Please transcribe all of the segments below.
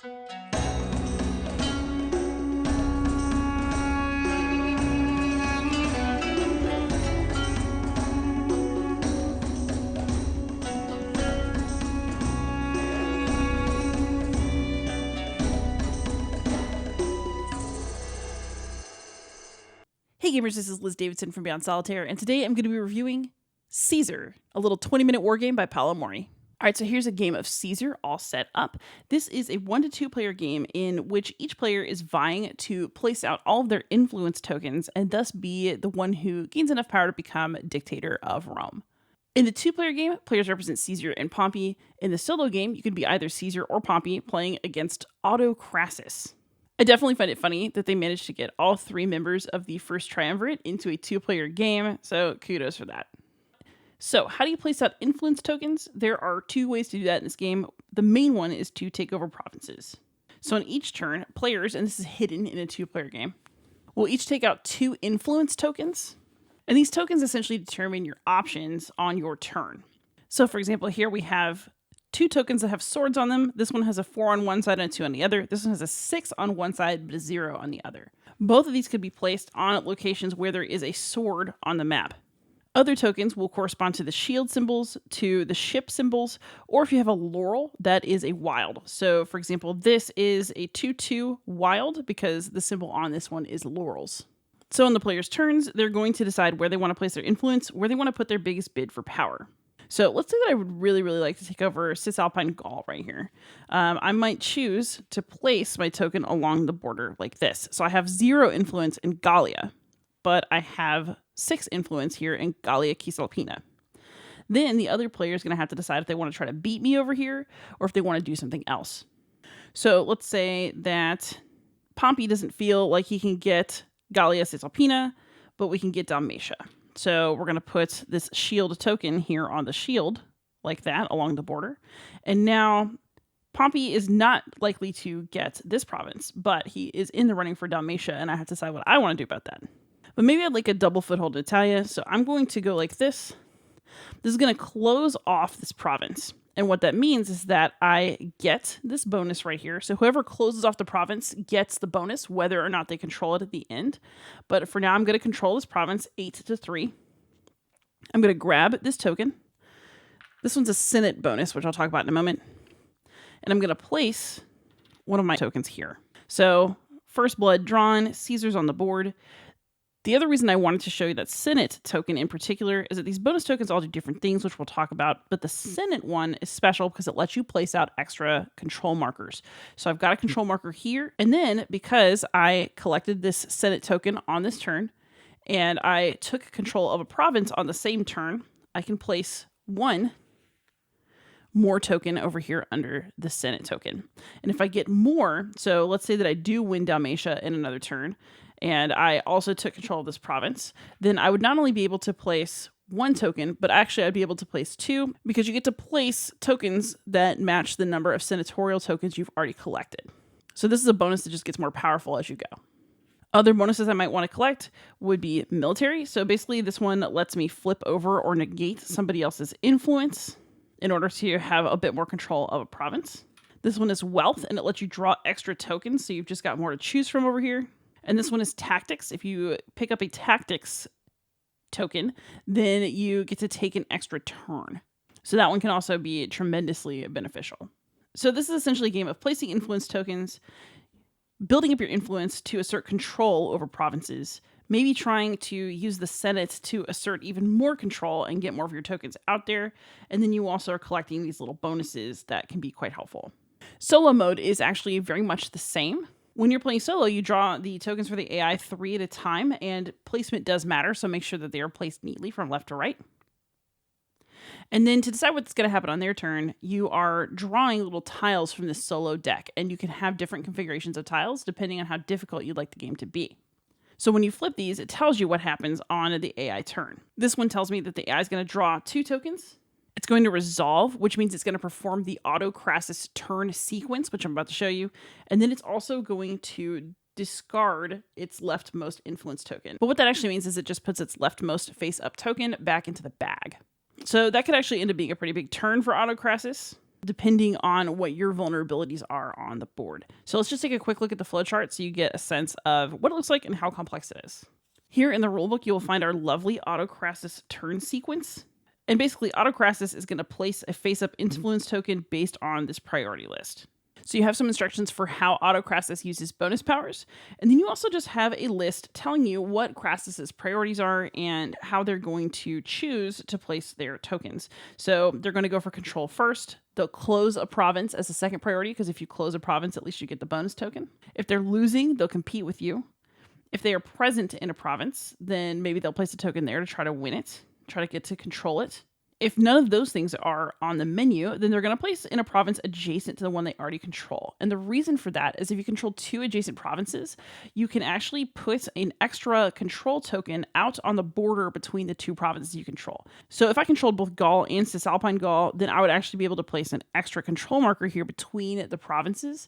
Hey gamers, this is Liz Davidson from Beyond Solitaire, and today I'm going to be reviewing Caesar, a little 20-minute war game by Paolo Mori. Alright, so here's a game of Caesar all set up. This is a 1 to 2 player game in which each player is vying to place out all of their influence tokens and thus be the one who gains enough power to become dictator of Rome. In the 2-player game, players represent Caesar and Pompey. In the solo game, you can be either Caesar or Pompey playing against Otto Crassus. I definitely find it funny that they managed to get all 3 members of the first triumvirate into a 2-player game, so kudos for that. So, how do you place out influence tokens? There are 2 ways to do that in this game. The main one is to take over provinces. So on each turn, players, and this is hidden in a 2-player game, will each take out 2 influence tokens, and these tokens essentially determine your options on your turn. So for example, here we have 2 tokens that have swords on them. This one has a 4 on one side and a 2 on the other. This one has a 6 on one side but a 0 on the other. Both of these could be placed on locations where there is a sword on the map. Other tokens will correspond to the shield symbols, to the ship symbols, or if you have a laurel, that is a wild. So for example, this is a 2-2 wild because the symbol on this one is laurels. So on the player's turns, they're going to decide where they want to place their influence, where they want to put their biggest bid for power. So let's say that I would really like to take over Cisalpine Gaul right here. I might choose to place my token along the border like this. So I have 0 influence in Gallia, but I have 6 influence here in Gallia Cisalpina. Then the other player is going to have to decide if they want to try to beat me over here or if they want to do something else. So let's say that Pompey doesn't feel like he can get Gallia Cisalpina, but we can get Dalmatia. So we're going to put this shield token here on the shield, like that, along the border. And now Pompey is not likely to get this province, but he is in the running for Dalmatia, and I have to decide what I want to do about that. But maybe I'd like a double foothold in Italia, so I'm going to go like this. This is going to close off this province. And what that means is that I get this bonus right here. So whoever closes off the province gets the bonus, whether or not they control it at the end. But for now, I'm going to control this province 8-3. I'm going to grab this token. This one's a Senate bonus, which I'll talk about in a moment. And I'm going to place one of my tokens here. So first blood drawn, Caesar's on the board. The other reason I wanted to show you that Senate token in particular is that these bonus tokens all do different things, which we'll talk about, but the Senate one is special because it lets you place out extra control markers. So I've got a control marker here, and then because I collected this Senate token on this turn, and I took control of a province on the same turn, I can place 1 more token over here under the Senate token. And if I get more, so let's say that I do win Dalmatia in another turn, and I also took control of this province, then I would not only be able to place 1 token, but actually I'd be able to place 2 because you get to place tokens that match the number of senatorial tokens you've already collected. So this is a bonus that just gets more powerful as you go. Other bonuses I might want to collect would be military. So basically this one lets me flip over or negate somebody else's influence in order to have a bit more control of a province. This one is wealth, and it lets you draw extra tokens, so you've just got more to choose from over here. And this one is tactics. If you pick up a tactics token, then you get to take an extra turn. So that one can also be tremendously beneficial. So this is essentially a game of placing influence tokens, building up your influence to assert control over provinces, maybe trying to use the Senate to assert even more control and get more of your tokens out there. And then you also are collecting these little bonuses that can be quite helpful. Solo mode is actually very much the same. When you're playing solo, you draw the tokens for the AI 3 at a time, and placement does matter, so make sure that they are placed neatly from left to right. And then to decide what's going to happen on their turn, you are drawing little tiles from this solo deck, and you can have different configurations of tiles depending on how difficult you'd like the game to be. So when you flip these, it tells you what happens on the AI turn. This one tells me that the AI is going to draw 2 tokens. It's going to resolve, which means it's going to perform the Otto Crassus turn sequence, which I'm about to show you. And then it's also going to discard its leftmost influence token. But what that actually means is it just puts its leftmost face up token back into the bag. So that could actually end up being a pretty big turn for Otto Crassus. depending on what your vulnerabilities are on the board. So let's just take a quick look at the flowchart so you get a sense of what it looks like and how complex it is. Here in the rulebook, you will find our lovely Autocrasis turn sequence. And basically, Autocrasis is going to place a face-up influence token based on this priority list. So you have some instructions for how Autocrasis uses bonus powers, and then you also just have a list telling you what Crassus's priorities are and how they're going to choose to place their tokens. So they're going to go for control first. They'll close a province as a second priority, because if you close a province, at least you get the bonus token. If they're losing, they'll compete with you. If they are present in a province, then maybe they'll place a token there to try to win it, try to get to control it. If none of those things are on the menu, then they're going to place in a province adjacent to the one they already control. And the reason for that is if you control 2 adjacent provinces, you can actually put an extra control token out on the border between the 2 provinces you control. So if I controlled both Gaul and Cisalpine Gaul, then I would actually be able to place an extra control marker here between the provinces,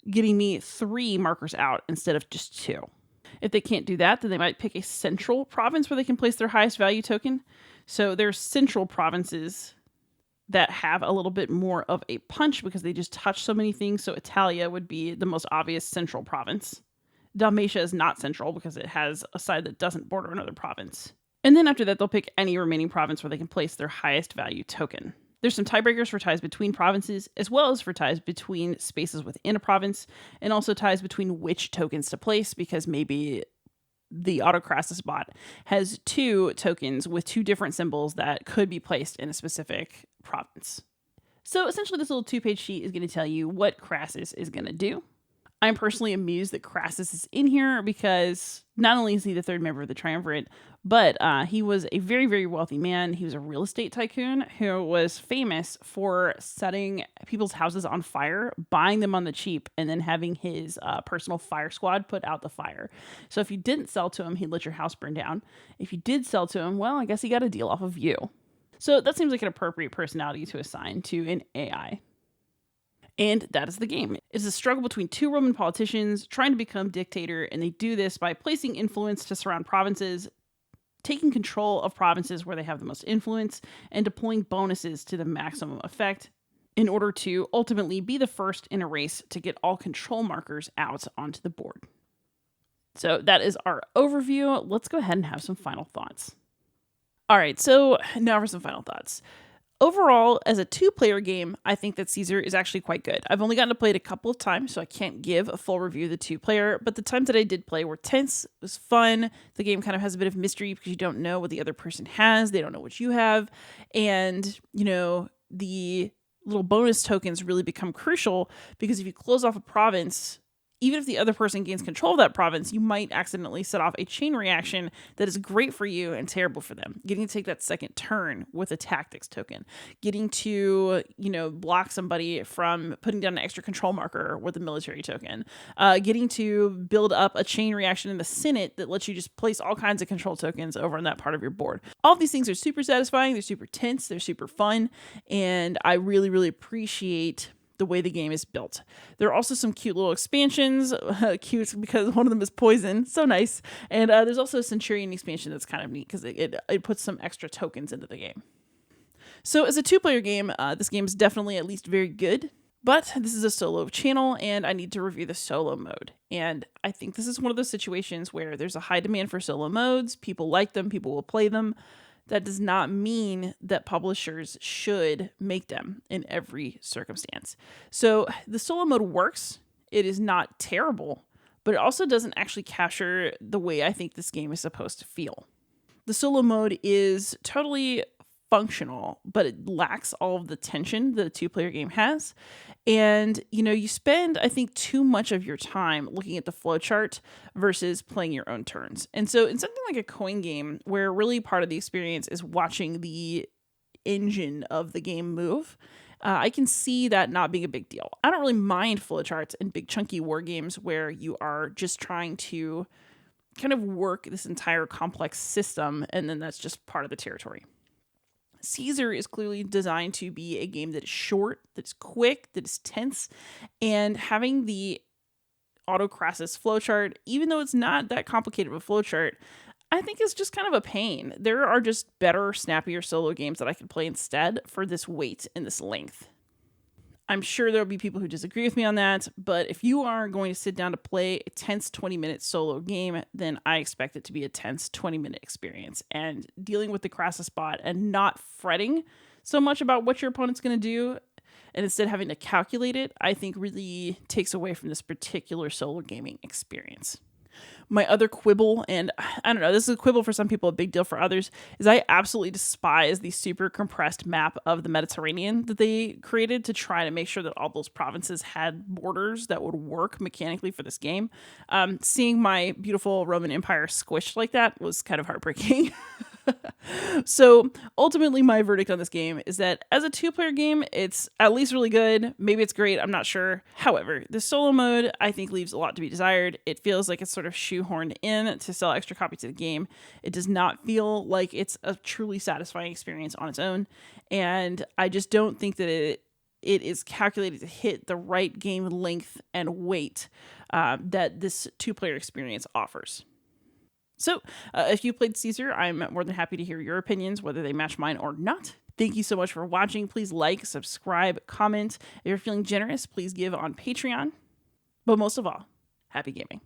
getting me 3 markers out instead of just 2. If they can't do that, then they might pick a central province where they can place their highest value token. So there's central provinces that have a little bit more of a punch because they just touch so many things. So Italia would be the most obvious central province. Dalmatia is not central because it has a side that doesn't border another province. And then after that, they'll pick any remaining province where they can place their highest value token. There's some tiebreakers for ties between provinces, as well as for ties between spaces within a province, and also ties between which tokens to place, because maybe the Autocrasis bot has 2 tokens with 2 different symbols that could be placed in a specific province. So essentially, this little 2-page sheet is going to tell you what Crassus is going to do. I'm personally amused that Crassus is in here because not only is he the 3rd member of the Triumvirate, but he was a very, very wealthy man. He was a real estate tycoon who was famous for setting people's houses on fire, buying them on the cheap, and then having his personal fire squad put out the fire. So if you didn't sell to him, he'd let your house burn down. If you did sell to him, well, I guess he got a deal off of you. So that seems like an appropriate personality to assign to an AI. And that is the game. It's a struggle between 2 Roman politicians trying to become dictator, and they do this by placing influence to surround provinces, taking control of provinces where they have the most influence, and deploying bonuses to the maximum effect in order to ultimately be the first in a race to get all control markers out onto the board. So that is our overview. Let's go ahead and have some final thoughts. All right, so now for some final thoughts. Overall, as a 2-player game, I think that Caesar is actually quite good. I've only gotten to play it a couple of times, so I can't give a full review of the 2-player, but the times that I did play were tense, it was fun. The game kind of has a bit of mystery because you don't know what the other person has, they don't know what you have, and, the little bonus tokens really become crucial because if you close off a province, even if the other person gains control of that province, you might accidentally set off a chain reaction that is great for you and terrible for them. Getting to take that second turn with a tactics token. Getting to, block somebody from putting down an extra control marker with a military token. Getting to build up a chain reaction in the Senate that lets you just place all kinds of control tokens over on that part of your board. All of these things are super satisfying. They're super tense. They're super fun. And I really, really appreciate the way the game is built. There are also some cute little expansions, cute because one of them is poison, so nice. And there's also a Centurion expansion that's kind of neat because it puts some extra tokens into the game. So as a 2-player game, this game is definitely at least very good, but this is a solo channel and I need to review the solo mode. And I think this is one of those situations where there's a high demand for solo modes, people like them, people will play them. That does not mean that publishers should make them in every circumstance. So the solo mode works. It is not terrible, but it also doesn't actually capture the way I think this game is supposed to feel. The solo mode is totally functional, but it lacks all of the tension that a 2-player game has. And, you spend, I think, too much of your time looking at the flowchart versus playing your own turns. And so in something like a coin game, where really part of the experience is watching the engine of the game move, I can see that not being a big deal. I don't really mind flowcharts in big chunky war games where you are just trying to kind of work this entire complex system, and then that's just part of the territory. Caesar is clearly designed to be a game that is short, that is quick, that is tense, and having the Autocrasis flowchart, even though it's not that complicated of a flowchart, I think it's just kind of a pain. There are just better, snappier solo games that I could play instead for this weight and this length. I'm sure there'll be people who disagree with me on that, but if you are going to sit down to play a tense 20-minute solo game, then I expect it to be a tense 20-minute experience. And dealing with the Crassus bot and not fretting so much about what your opponent's going to do, and instead having to calculate it, I think really takes away from this particular solo gaming experience. My other quibble, and I don't know, this is a quibble for some people, a big deal for others, is I absolutely despise the super compressed map of the Mediterranean that they created to try to make sure that all those provinces had borders that would work mechanically for this game. Seeing my beautiful Roman Empire squished like that was kind of heartbreaking. So ultimately, my verdict on this game is that as a 2-player game, it's at least really good. Maybe it's great, I'm not sure. However, the solo mode, I think, leaves a lot to be desired. It feels like it's sort of shoehorned in to sell extra copies of the game. It does not feel like it's a truly satisfying experience on its own. And I just don't think that it is calculated to hit the right game length and weight that this 2-player experience offers. So, if you played Caesar, I'm more than happy to hear your opinions, whether they match mine or not. Thank you so much for watching. Please like, subscribe, comment. If you're feeling generous, please give on Patreon. But most of all, happy gaming.